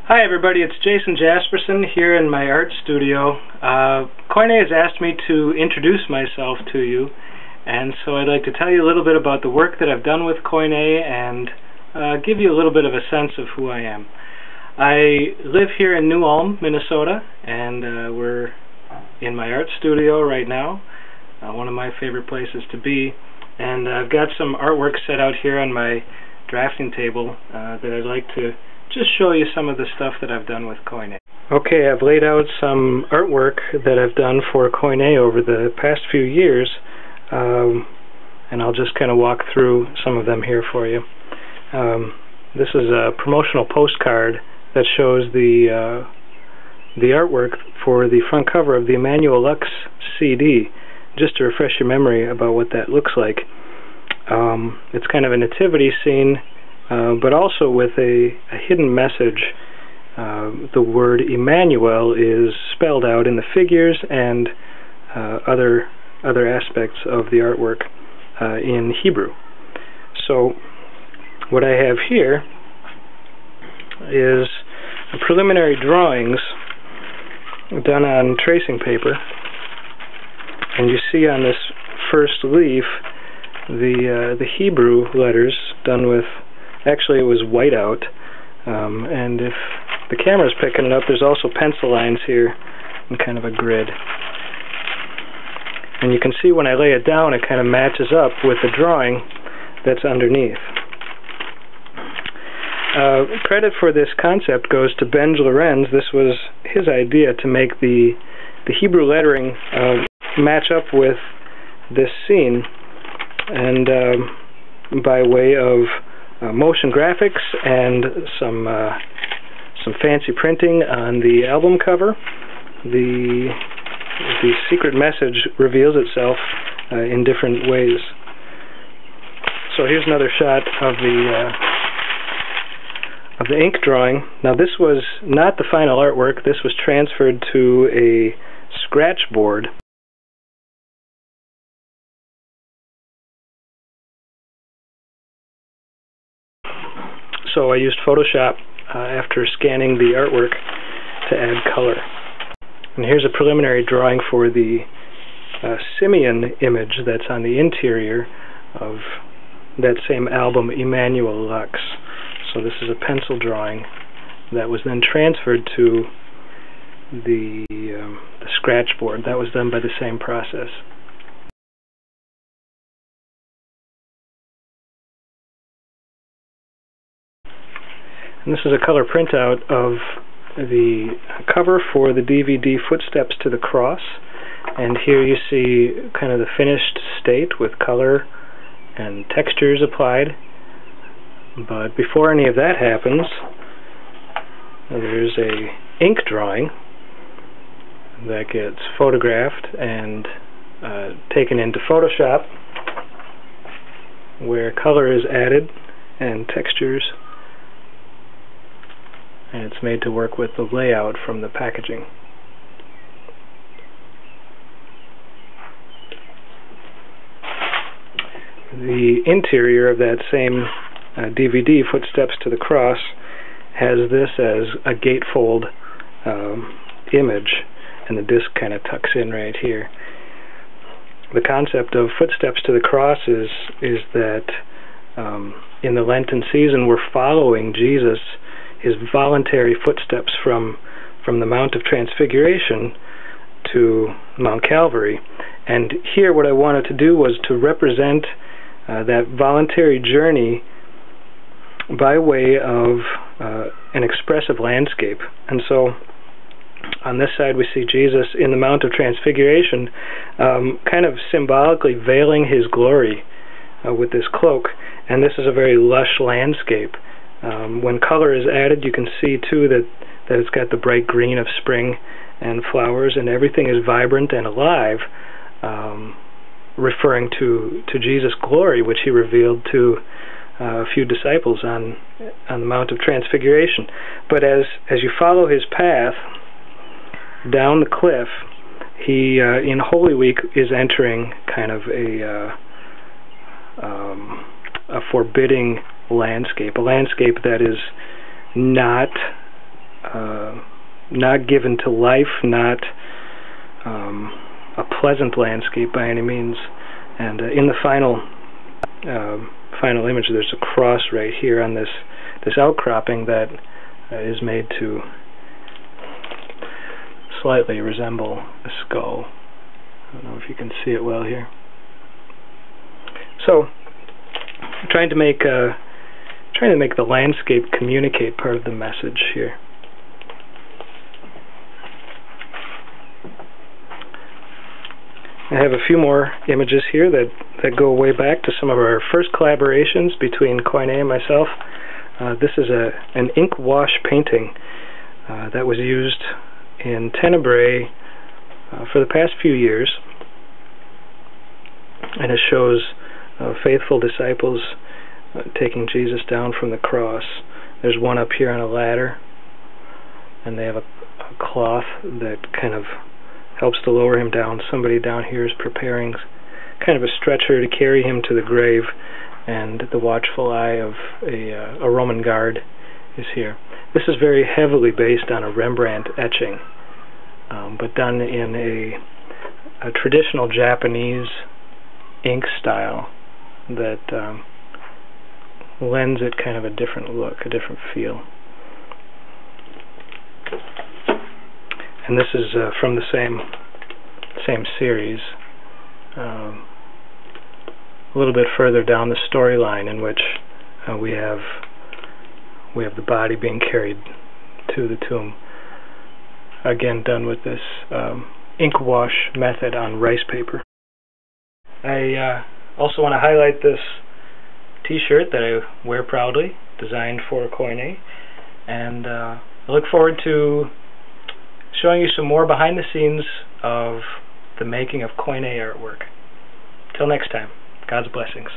Hi everybody, it's Jason Jaspersen here in my art studio. Koine has asked me to introduce myself to you, and so I'd like to tell you a little bit about the work that I've done with Koine and give you a little bit of a sense of who I am. I live here in New Ulm, Minnesota, and we're in my art studio right now, one of my favorite places to be, and I've got some artwork set out here on my drafting table that I'd like to just show you some of the stuff that I've done with Koine. Okay, I've laid out some artwork that I've done for Koine over the past few years, and I'll just kind of walk through some of them here for you. This is a promotional postcard that shows the artwork for the front cover of the Emmanuel Lux CD, just to refresh your memory about what that looks like. It's kind of a nativity scene, but also with a hidden message. The word Emmanuel is spelled out in the figures and other aspects of the artwork in Hebrew. So what I have here is preliminary drawings done on tracing paper, and you see on this first leaf the Hebrew letters done with, actually it was whiteout, and if the camera's picking it up, there's also pencil lines here in kind of a grid. And you can see when I lay it down, it kind of matches up with the drawing that's underneath. Credit for this concept goes to Ben Lorenz. This was his idea to make the Hebrew lettering match up with this scene, and by way of motion graphics and some fancy printing on the album cover, the secret message reveals itself in different ways. So here's another shot of the ink drawing. Now this was not the final artwork. This was transferred to a scratch board. So I used Photoshop after scanning the artwork to add color. And here's a preliminary drawing for the Simeon image that's on the interior of that same album, Emmanuel Lux. So this is a pencil drawing that was then transferred to the scratch board. That was done by the same process. And this is a color printout of the cover for the DVD Footsteps to the Cross. And here you see kind of the finished state with color and textures applied. But before any of that happens, there's a ink drawing that gets photographed and taken into Photoshop, where color is added and textures, and it's made to work with the layout from the packaging. The interior of that same DVD, Footsteps to the Cross, has this as a gatefold image, and the disc kind of tucks in right here. The concept of Footsteps to the Cross is that in the Lenten season we're following Jesus, his voluntary footsteps from the Mount of Transfiguration to Mount Calvary. And here what I wanted to do was to represent that voluntary journey by way of an expressive landscape. And so on this side we see Jesus in the Mount of Transfiguration, kind of symbolically veiling his glory with this cloak, and this is a very lush landscape. When color is added, you can see too that it's got the bright green of spring and flowers, and everything is vibrant and alive, referring to Jesus' glory, which he revealed to a few disciples on the Mount of Transfiguration. But as you follow his path down the cliff, he in Holy Week is entering kind of a forbidding landscape, a landscape that is not not given to life, not a pleasant landscape by any means. And in the final image, there's a cross right here on this outcropping that is made to slightly resemble a skull. I don't know if you can see it well here. So, trying to make the landscape communicate part of the message here. I have a few more images here that go way back to some of our first collaborations between Koine and myself. This is an ink wash painting that was used in Tenebrae for the past few years, and it shows faithful disciples taking Jesus down from the cross. There's one up here on a ladder, and they have a cloth that kind of helps to lower him down. Somebody down here is preparing kind of a stretcher to carry him to the grave, and the watchful eye of a Roman guard is here. This is very heavily based on a Rembrandt etching, but done in a traditional Japanese ink style that lends it kind of a different look, a different feel. And this is from the same series, a little bit further down the storyline, in which we have the body being carried to the tomb. Again, done with this ink wash method on rice paper. I also want to highlight this T-shirt that I wear proudly, designed for Koine, and I look forward to showing you some more behind the scenes of the making of Koine artwork. Till next time, God's blessings.